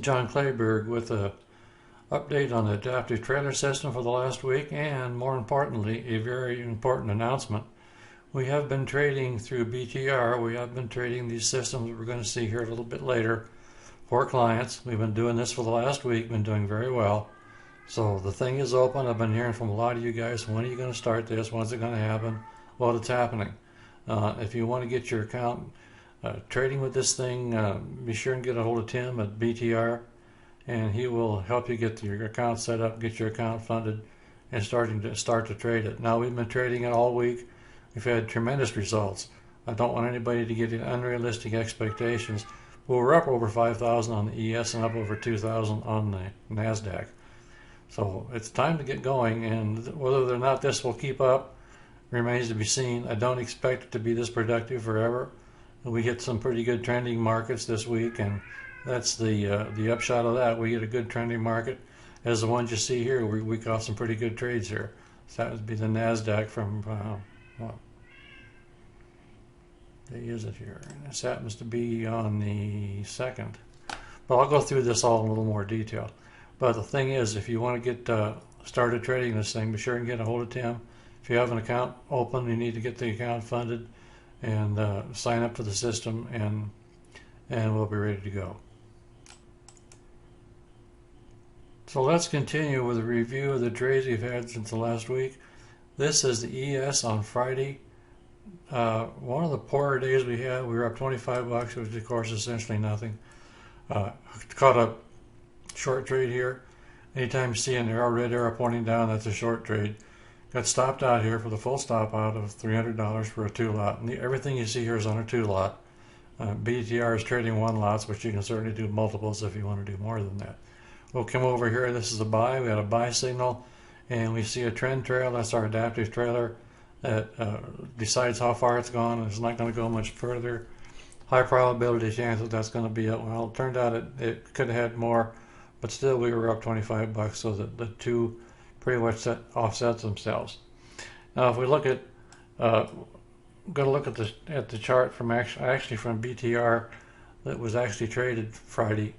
John Clayberg with a update on the adaptive trailer system for the last week, and more importantly, a very important announcement. We have been trading through BTR. We have been trading these systems that we're going to see here a little bit later for clients. We've been doing this for the last week, been doing very well. So the thing is open. I've been hearing from a lot of you guys, when are you going to start this? When's it going to happen? Well, it's happening. If you want to get your account trading with this thing, be sure and get a hold of Tim at BTR, and he will help you get your account set up, get your account funded, and start to trade it. Now, we've been trading it all week. We've had tremendous results. I don't want anybody to get unrealistic expectations. But we're up over 5,000 on the ES and up over 2,000 on the NASDAQ. So it's time to get going, and whether or not this will keep up remains to be seen. I don't expect it to be this productive forever. We get some pretty good trending markets this week, and that's the upshot of that. We get a good trending market, as the ones you see here. We caught some pretty good trades here. So that would be the NASDAQ from, what day is it here? This happens to be on the 2nd. But I'll go through this all in a little more detail. But the thing is, if you want to get started trading this thing, be sure and get a hold of Tim. If you have an account open, you need to get the account funded and sign up for the system, and we'll be ready to go. So let's continue with a review of the trades we've had since the last week. This is the ES on Friday. One of the poorer days we had. We were up 25 bucks, which of course is essentially nothing. Caught a short trade here. Anytime you see an arrow, red arrow pointing down, that's a short trade. Got stopped out here for the full stop out of $300 for a 2-lot. And everything you see here is on a 2-lot. BTR is trading 1-lots, but you can certainly do multiples if you want to do more than that. We'll come over here. This is a buy. We had a buy signal, and we see a trend trail. That's our adaptive trailer that decides how far it's gone. It's not going to go much further. High probability chance that that's going to be it. Well, it turned out it could have had more, but still we were up 25 bucks, so that the two pretty much offsets themselves. Now, if we look at, going to look at the chart from actually from BTR that was actually traded Friday,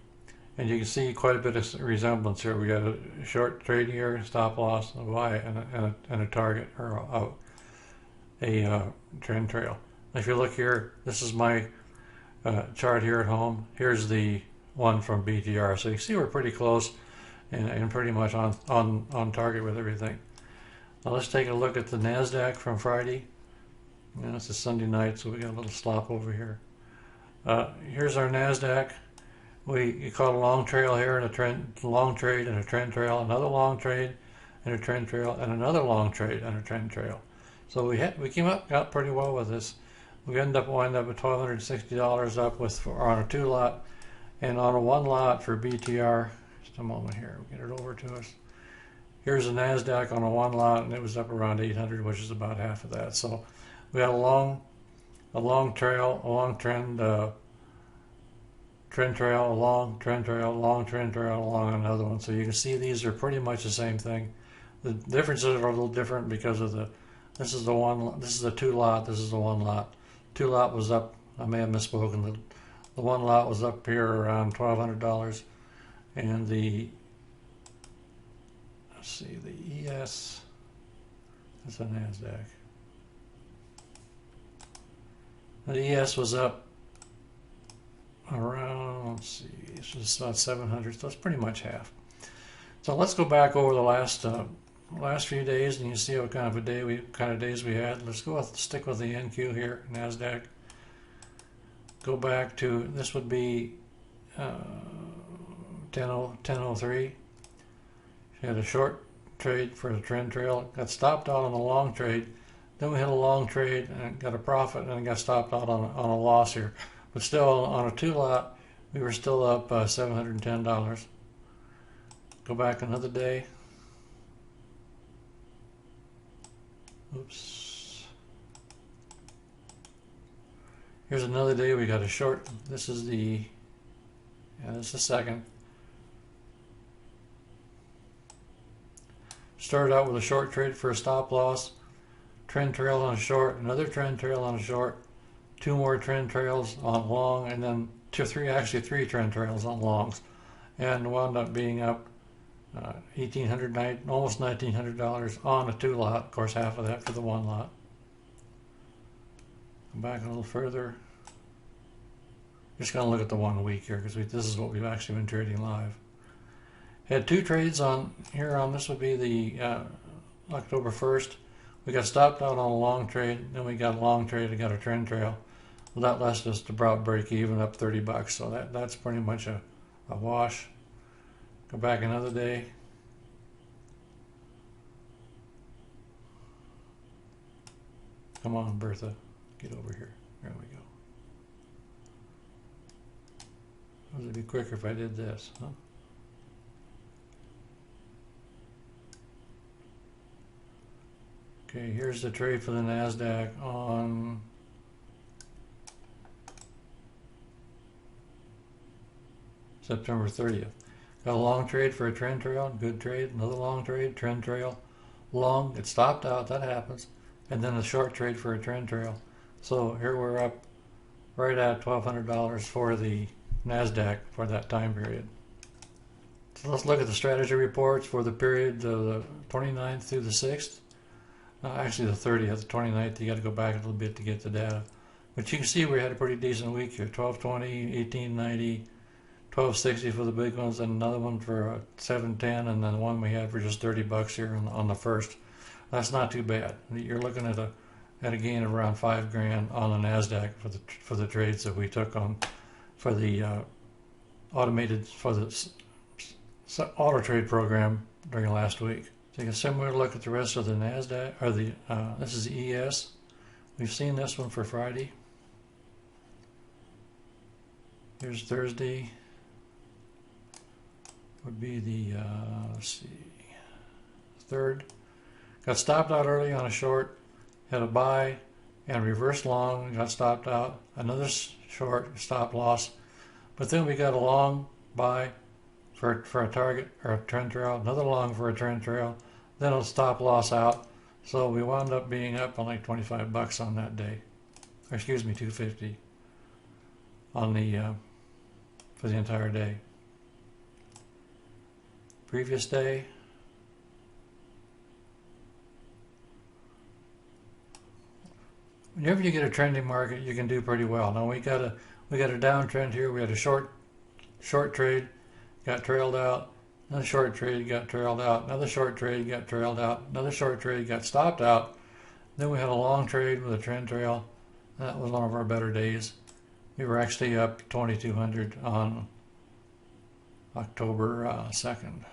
and you can see quite a bit of resemblance here. We got a short trade here, stop loss, a buy, and a target, or a trend trail. If you look here, this is my chart here at home. Here's the one from BTR. So you see we're pretty close and pretty much on target with everything. Now let's take a look at the NASDAQ from Friday. It's a Sunday night, so we got a little slop over here. Here's our NASDAQ. We caught a long trail here, and a long trade and a trend trail, another long trade and a trend trail, and another long trade and a trend trail. So we came up, got pretty well with this. We wind up with $1,260 up on a 2-lot, and on a 1-lot for BTR. Just a moment here, we'll get it over to us. Here's the NASDAQ on a 1-lot, and it was up around 800, which is about half of that. So we had a long trail, a long trend trail, a long trend trail, a long trend trail, along another one. So you can see these are pretty much the same thing. The differences are a little different because of this is the 2-lot, this is the 1-lot. 2-lot was up, I may have misspoken, the 1-lot was up here around $1,200, and the ES, that's a NASDAQ. The ES was up around, it's just about 700, so it's pretty much half. So let's go back over the last few days, and you see what kind of days we had. Let's stick with the NQ here, NASDAQ. Go back to, this would be 1003. We had a short trade for the trend trail, got stopped out on a long trade. Then we had a long trade and got a profit, and got stopped out on a loss here. But still, on a 2-lot, we were still up $710. Go back another day. Oops. Here's another day. We got a short. This is the second. Started out with a short trade for a stop loss, trend trail on a short, another trend trail on a short, 2 more trend trails on long, and then three trend trails on longs. and wound up being up $1,800, almost $1,900 on a 2 lot. Of course, half of that for the 1 lot. Come back a little further. Just going to look at the 1 week here because this is what we've actually been trading live. Had 2 trades on here. On this would be the October 1st. We got stopped out on a long trade. Then we got a long trade and got a trend trail. Well, that left us to about break even, up $30. So that's pretty much a wash. Go back another day. Come on, Bertha. Get over here. There we go. Would it be quicker if I did this, huh? Okay, here's the trade for the NASDAQ on September 30th. Got a long trade for a trend trail, good trade, another long trade, trend trail, long, it stopped out, that happens, and then a short trade for a trend trail. So here we're up right at $1,200 for the NASDAQ for that time period. So let's look at the strategy reports for the period of the 29th through the 6th. Actually the 30th, the 29th, you got to go back a little bit to get the data. But you can see we had a pretty decent week here, 1220, 1890, 1260 for the big ones, and another one for 710, and then one we had for just $30 here on the first. That's not too bad. You're looking at a gain of around $5 grand on the NASDAQ for the trades that we took on for the automated for the auto trade program during last week. Take a similar look at the rest of the NASDAQ, or this is the ES. We've seen this one for Friday. Here's Thursday. Would be the, let's see, 3rd. Got stopped out early on a short, had a buy, and reversed long, got stopped out. Another short, stop loss. But then we got a long buy for a target or a trend trail, another long for a trend trail, then a stop loss out. So we wound up being up on like $25 on that day. Or excuse me, $250 on the for the entire day. Previous day, whenever you get a trending market, you can do pretty well. Now we got a downtrend here. We had a short trade, got trailed out. Another short trade got trailed out. Another short trade got trailed out. Another short trade got stopped out. Then we had a long trade with a trend trail. That was one of our better days. We were actually up 2,200 on October 2nd.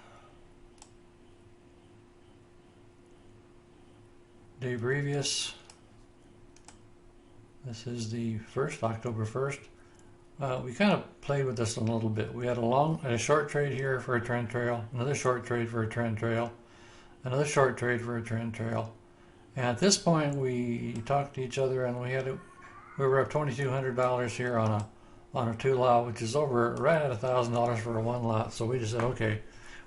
Day previous, this is the 1st, October 1st. We kind of played with this a little bit. We had a short trade here for a trend trail, another short trade for a trend trail, another short trade for a trend trail. And at this point, we talked to each other, and we were up $2,200 here on a 2 lot, which is over right at $1,000 for a 1 lot. So we just said, okay,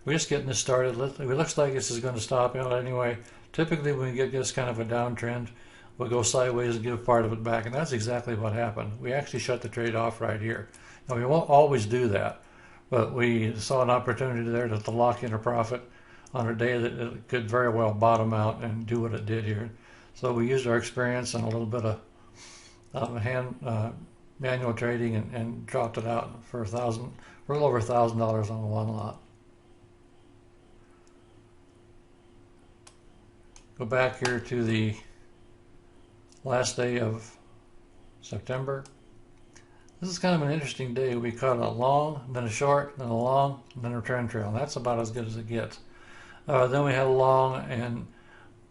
we're just getting this started. It looks like this is going to stop out anyway. Typically, when we get this kind of a downtrend, we'll go sideways and give part of it back, and that's exactly what happened. We actually shut the trade off right here. Now, we won't always do that, but we saw an opportunity there to lock in a profit on a day that it could very well bottom out and do what it did here. So we used our experience and a little bit of manual trading and dropped it out for a little over $1,000 on a 1 lot. Go back here to the last day of September. This is kind of an interesting day. We caught a long, then a short, then a long, then a trend trail. That's about as good as it gets. Then we had a long and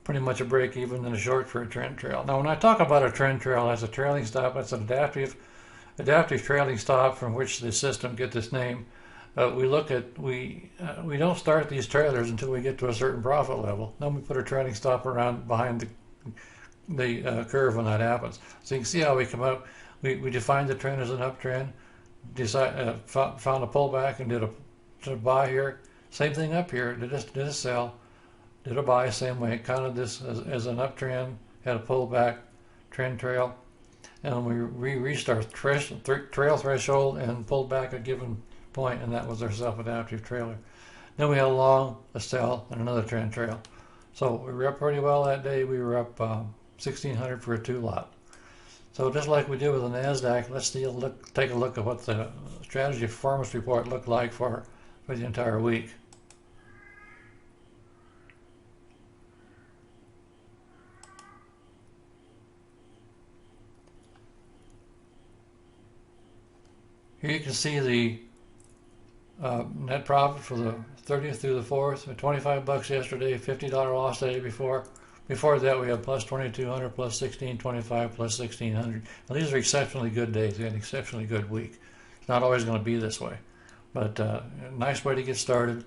pretty much a break even, then a short for a trend trail. Now when I talk about a trend trail as a trailing stop, that's an adaptive trailing stop from which the system get this name. We don't start these trailers until we get to a certain profit level. Then we put a trailing stop around behind the curve when that happens. So you can see how we come up. We defined the trend as an uptrend, found a pullback and did a buy here. Same thing up here. Did a sell, did a buy, same way. Counted this as an uptrend, had a pullback, trend trail, and we reached our trail threshold and pulled back a given point, and that was our self-adaptive trailer. Then we had a long, a sell, and another trend trail. So we were up pretty well that day. We were up 1,600 for a 2-lot. So just like we did with the NASDAQ, let's take a look at what the strategy performance report looked like for the entire week. Here you can see the net profit for the 30th through the 4th, at 25 bucks yesterday, $50 loss the day before. Before that, we had plus 2,200, plus 1,625, plus 1,600. Now, these are exceptionally good days. We had an exceptionally good week. It's not always going to be this way, but a nice way to get started.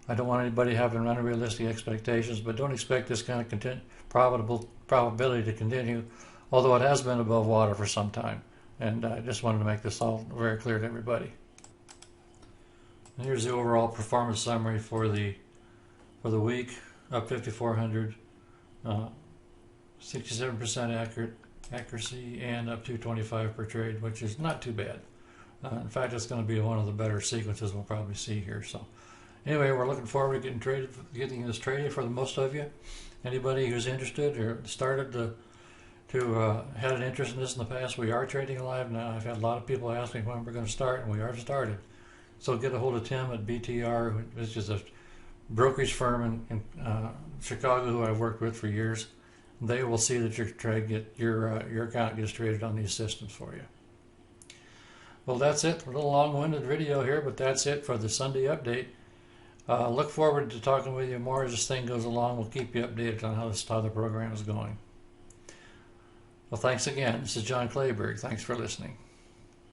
I don't want anybody having unrealistic expectations, but don't expect this kind of probability to continue, although it has been above water for some time. And I just wanted to make this all very clear to everybody. And here's the overall performance summary for the week. Up 5,400, 67% accuracy, and up 225 per trade, which is not too bad. In fact, it's going to be one of the better sequences we'll probably see here. So, anyway, we're looking forward to getting this traded for the most of you. Anybody who's interested or started to had an interest in this in the past, we are trading live now. I've had a lot of people ask me when we're going to start, and we are started. So get a hold of Tim at BTR, which is a brokerage firm in Chicago who I've worked with for years. They will see that your account gets traded on these systems for you. Well, that's it. A little long-winded video here, but that's it for the Sunday update. Look forward to talking with you more as this thing goes along. We'll keep you updated on how the program is going. Well, thanks again. This is John Clayburgh. Thanks for listening.